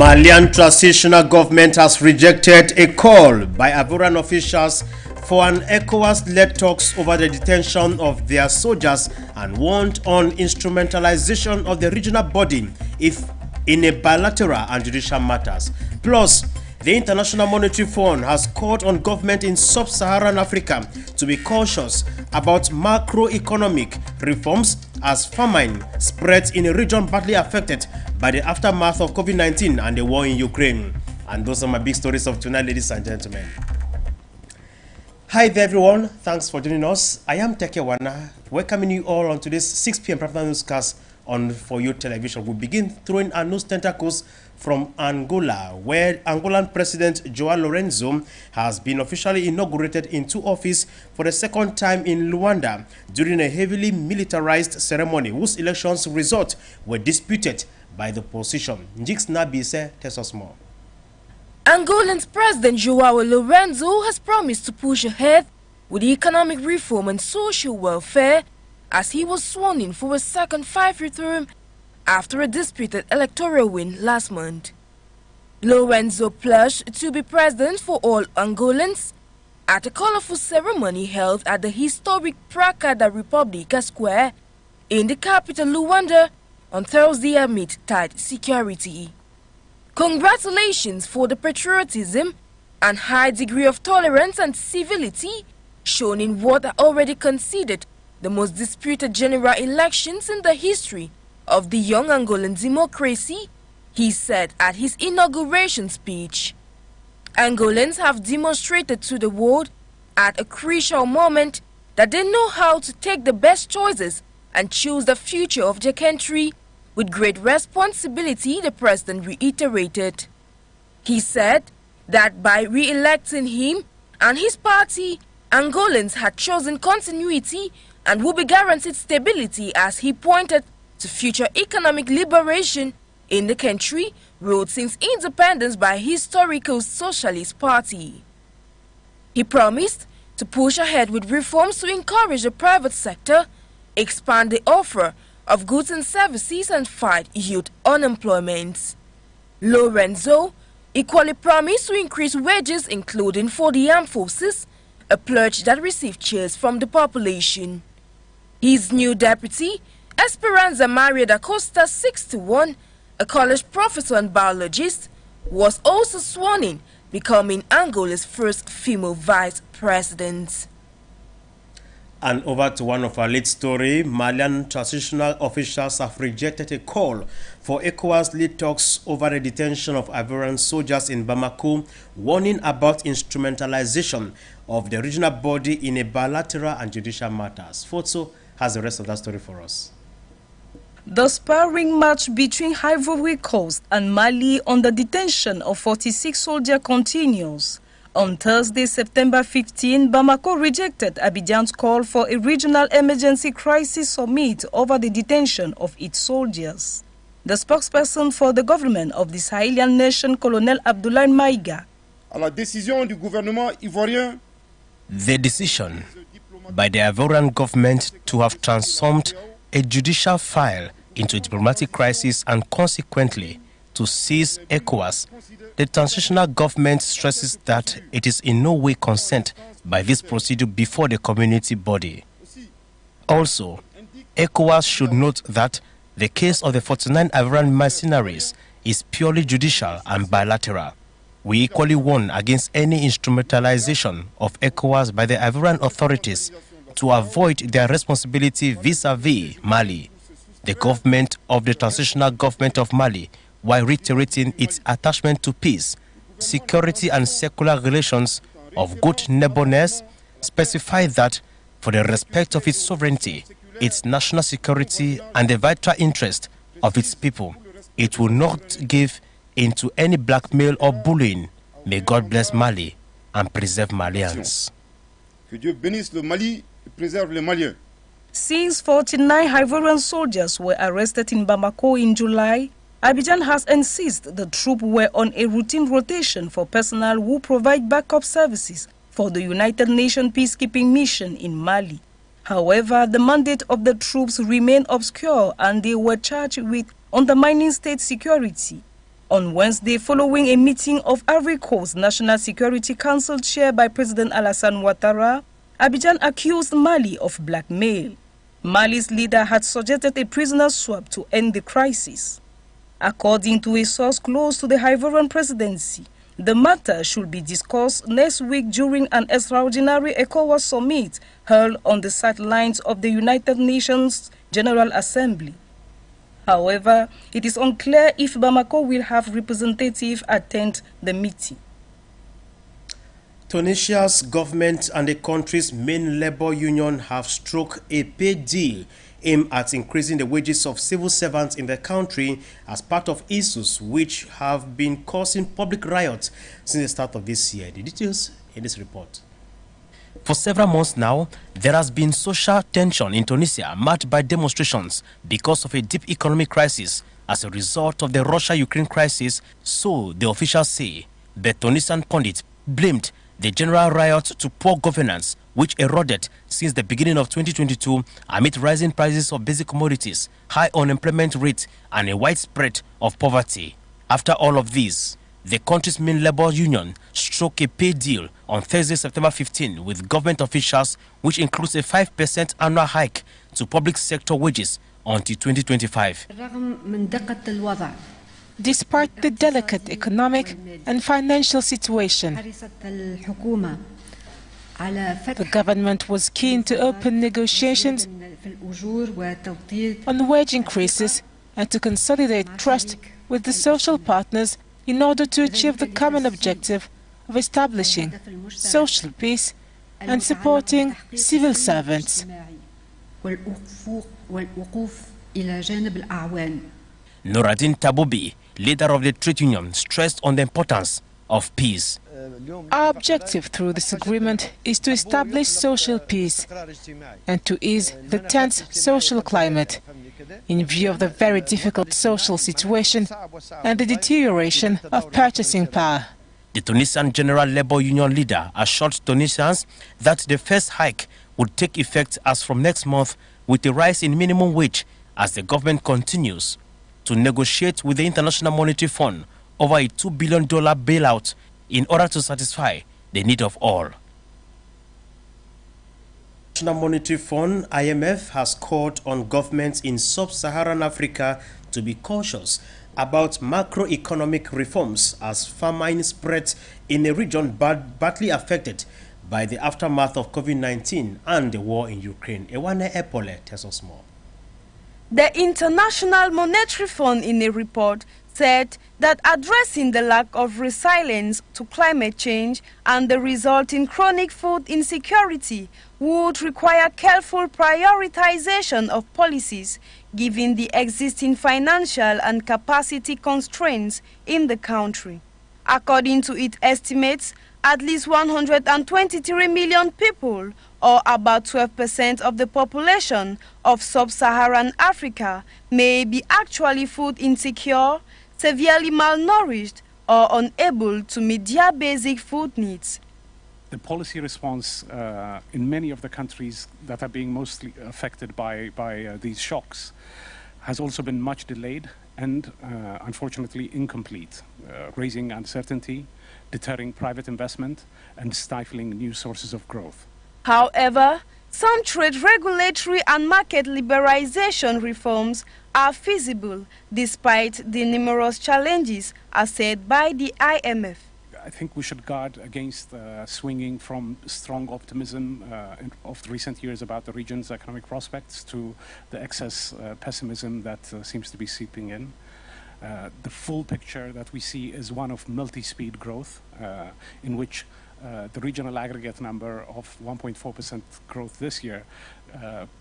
Malian transitional government has rejected a call by Ivorian officials for an ECOWAS-led talks over the detention of their soldiers and warned on instrumentalization of the regional body if in a bilateral and judicial matters. Plus, the International Monetary Fund has called on government in sub-Saharan Africa to be cautious about macroeconomic reforms as famine spreads in a region badly affected by the aftermath of COVID-19 and the war in Ukraine. And those are my big stories of tonight, ladies and gentlemen. Hi there, everyone. Thanks for joining us. I am Teke Wana, welcoming you all on today's 6 p.m. Prime newscast on For You Television. We begin throwing our news tentacles from Angola, where Angolan President João Lourenço has been officially inaugurated into office for the second time in Luanda during a heavily militarized ceremony whose elections results were disputed by the opposition. Njix Nabise tells us more. Angolan's President João Lourenço has promised to push ahead with economic reform and social welfare as he was sworn in for a second 5-year term after a disputed electoral win last month. Lourenço pledged to be president for all Angolans at a colorful ceremony held at the historic Praça da República Square in the capital Luanda on Thursday amid tight security. Congratulations for the patriotism and high degree of tolerance and civility shown in what are already considered the most disputed general elections in the history of the young Angolan democracy, he said at his inauguration speech. Angolans have demonstrated to the world at a crucial moment that they know how to take the best choices and choose the future of their country with great responsibility, the president reiterated. He said that by re-electing him and his party, Angolans had chosen continuity and will be guaranteed stability as he pointed to future economic liberation in the country ruled since independence by historical Socialist Party. He promised to push ahead with reforms to encourage the private sector, expand the offer of goods and services and fight youth unemployment. Lourenço equally promised to increase wages including for the armed forces, a pledge that received cheers from the population. His new deputy, Esperanza Maria da Costa 61, a college professor and biologist, was also sworn in, becoming Angola's first female vice president. And over to one of our lead story, Malian transitional officials have rejected a call for ECOWAS-led talks over the detention of Ivorian soldiers in Bamako, warning about instrumentalization of the regional body in a bilateral and judicial matters. Foto has the rest of that story for us. The sparring match between Ivory Coast and Mali on the detention of 46 soldiers continues. On Thursday, September 15, Bamako rejected Abidjan's call for a regional emergency crisis summit over the detention of its soldiers. The spokesperson for the government of the Sahelian nation, Colonel Abdoulaye Maïga. The decision by the Ivorian government to have transformed a judicial file into a diplomatic crisis and consequently to seize ECOWAS, the transitional government stresses that it is in no way consent by this procedure before the community body. Also, ECOWAS should note that the case of the 49 Ivorian mercenaries is purely judicial and bilateral. We equally warn against any instrumentalization of ECOWAS by the Ivorian authorities to avoid their responsibility vis-à-vis Mali. The government of the transitional government of Mali, while reiterating its attachment to peace, security and secular relations of good neighborness, specified that for the respect of its sovereignty, its national security and the vital interest of its people, it will not give into any blackmail or bullying. May God bless Mali and preserve Malians. Que Dieu bénisse le Mali et préserve les Maliens. Since 49 Ivorian soldiers were arrested in Bamako in July, Abidjan has insisted the troops were on a routine rotation for personnel who provide backup services for the United Nations peacekeeping mission in Mali. However, the mandate of the troops remained obscure and they were charged with undermining state security. On Wednesday, following a meeting of Ivory Coast National Security Council chaired by President Alassane Ouattara, Abidjan accused Mali of blackmail. Mali's leader had suggested a prisoner swap to end the crisis. According to a source close to the Ivorian presidency, the matter should be discussed next week during an extraordinary ECOWAS summit held on the sidelines of the United Nations General Assembly. However, it is unclear if Bamako will have representatives attend the meeting. Tunisia's government and the country's main labor union have struck a pay deal aimed at increasing the wages of civil servants in the country as part of issues which have been causing public riots since the start of this year. The details in this report. For several months now, there has been social tension in Tunisia marked by demonstrations because of a deep economic crisis as a result of the Russia-Ukraine crisis, so the officials say. But Tunisian pundits blamed the general riot to poor governance, which eroded since the beginning of 2022 amid rising prices of basic commodities, high unemployment rate, and a widespread of poverty. After all of this, the country's main labor union struck a pay deal on Thursday, September 15, with government officials, which includes a 5% annual hike to public sector wages until 2025. Despite the delicate economic and financial situation, the government was keen to open negotiations on wage increases and to consolidate trust with the social partners in order to achieve the common objective of establishing social peace and supporting civil servants. Nouradine Taboubi, leader of the trade union, stressed on the importance of peace. Our objective through this agreement is to establish social peace and to ease the tense social climate in view of the very difficult social situation and the deterioration of purchasing power. The Tunisian General Labour Union leader assured Tunisians that the first hike would take effect as from next month, with a rise in minimum wage as the government continues to negotiate with the International Monetary Fund over a $2 billion bailout in order to satisfy the need of all. The International Monetary Fund, IMF, has called on governments in sub-Saharan Africa to be cautious about macroeconomic reforms as famine spreads in a region badly affected by the aftermath of COVID-19 and the war in Ukraine. Ewane Epole tells us more. The International Monetary Fund, in a report, said that addressing the lack of resilience to climate change and the resulting chronic food insecurity would require careful prioritization of policies, given the existing financial and capacity constraints in the country. According to its estimates, at least 123 million people, or about 12% of the population of sub-Saharan Africa, may be actually food insecure, severely malnourished, or unable to meet their basic food needs. The policy response in many of the countries that are being mostly affected by these shocks has also been much delayed and unfortunately incomplete, raising uncertainty, deterring private investment, and stifling new sources of growth. However, some trade regulatory and market liberalization reforms are feasible despite the numerous challenges, as said by the IMF. I think we should guard against swinging from strong optimism of recent years about the region's economic prospects to the excess pessimism that seems to be seeping in. The full picture that we see is one of multi-speed growth, in which the regional aggregate number of 1.4% growth this year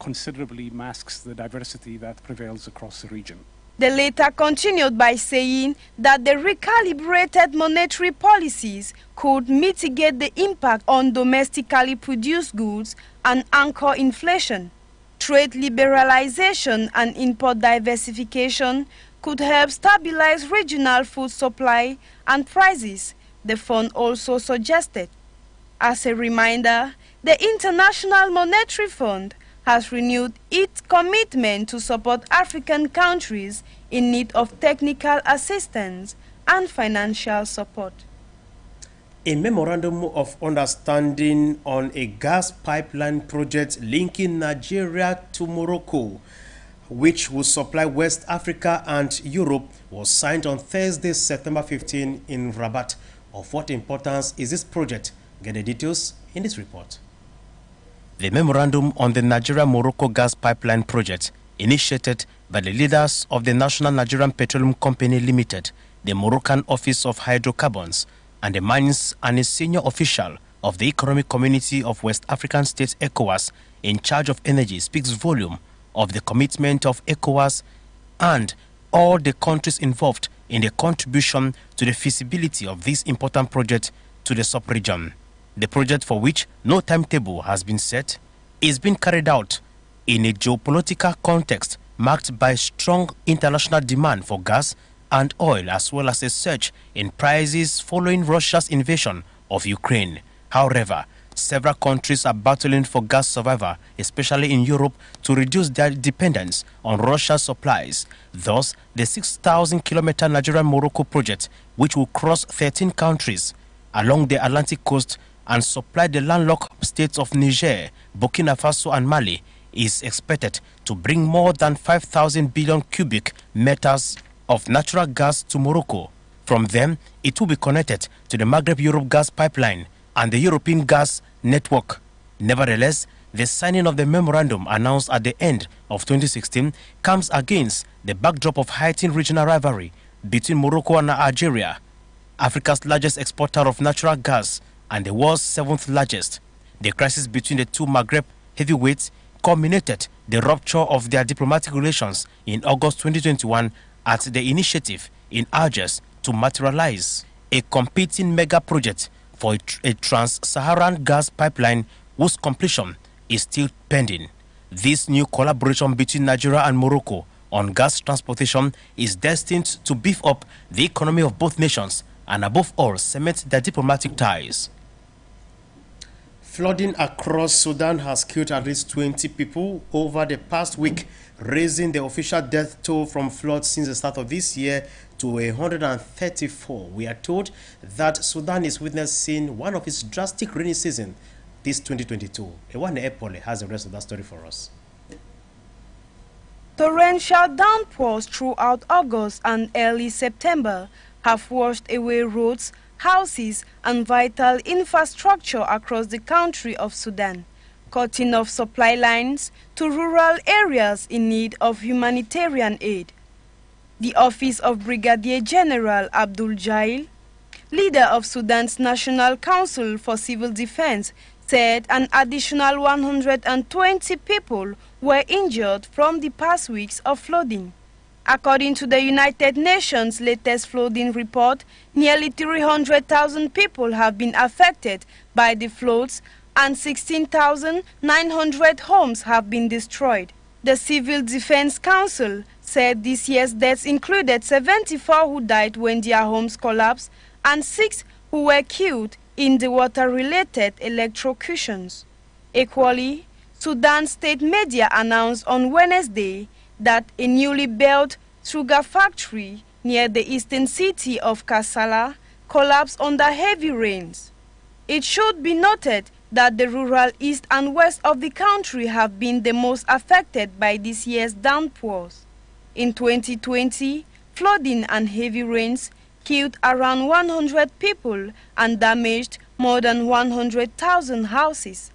considerably masks the diversity that prevails across the region. The letter continued by saying that the recalibrated monetary policies could mitigate the impact on domestically produced goods and anchor inflation. Trade liberalization and import diversification could help stabilize regional food supply and prices, the fund also suggested. As a reminder, the International Monetary Fund has renewed its commitment to support African countries in need of technical assistance and financial support. A memorandum of understanding on a gas pipeline project linking Nigeria to Morocco, which will supply West Africa and Europe, was signed on Thursday, September 15 in Rabat. Of what importance is this project? Get the details in this report. The memorandum on the Nigeria-Morocco gas pipeline project, initiated by the leaders of the National Nigerian Petroleum Company Limited, the Moroccan Office of Hydrocarbons, and the mines, and a senior official of the Economic Community of West African States, ECOWAS, in charge of energy, speaks volume of the commitment of ECOWAS and all the countries involved in the contribution to the feasibility of this important project to the sub-region. The project, for which no timetable has been set, is being carried out in a geopolitical context marked by strong international demand for gas and oil, as well as a surge in prices following Russia's invasion of Ukraine. However, several countries are battling for gas survival, especially in Europe, to reduce their dependence on Russia's supplies. Thus, the 6,000-kilometer Nigeria-Morocco project, which will cross 13 countries along the Atlantic coast and supply the landlocked states of Niger, Burkina Faso and Mali, is expected to bring more than 5,000 billion cubic meters of natural gas to Morocco. From them, it will be connected to the Maghreb-Europe gas pipeline and the European gas network. Nevertheless, the signing of the memorandum announced at the end of 2016 comes against the backdrop of heightened regional rivalry between Morocco and Algeria, Africa's largest exporter of natural gas and the world's 7th largest. The crisis between the two Maghreb heavyweights culminated the rupture of their diplomatic relations in August 2021 at the initiative in Algiers to materialize a competing mega project for a trans-Saharan gas pipeline whose completion is still pending. This new collaboration between Nigeria and Morocco on gas transportation is destined to beef up the economy of both nations and, above all, cement their diplomatic ties. Flooding across Sudan has killed at least 20 people over the past week, raising the official death toll from floods since the start of this year to 134. We are told that Sudan is witnessing one of its drastic rainy season this 2022. Ewane Epole has the rest of that story for us. Torrential downpours throughout August and early September have washed away roads, houses and vital infrastructure across the country of Sudan, cutting off supply lines to rural areas in need of humanitarian aid. The Office of Brigadier General Abdul Jail, leader of Sudan's National Council for Civil Defense, said an additional 120 people were injured from the past weeks of flooding. According to the United Nations' latest flooding report, nearly 300,000 people have been affected by the floods and 16,900 homes have been destroyed. The Civil Defense Council said this year's deaths included 74 who died when their homes collapsed and 6 who were killed in the water-related electrocutions. Equally, Sudan state media announced on Wednesday that a newly built sugar factory near the eastern city of Kassala collapsed under heavy rains. It should be noted that the rural east and west of the country have been the most affected by this year's downpours. In 2020, flooding and heavy rains killed around 100 people and damaged more than 100,000 houses.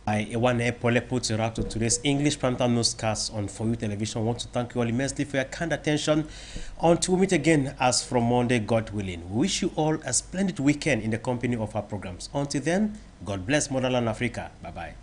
Ewane Epole puts a wrap to today's English primetime newscast on For You Television. I want to thank you all immensely for your kind attention. Until we meet again, as from Monday, God willing. We wish you all a splendid weekend in the company of our programs. Until then, God bless Motherland Africa. Bye-bye.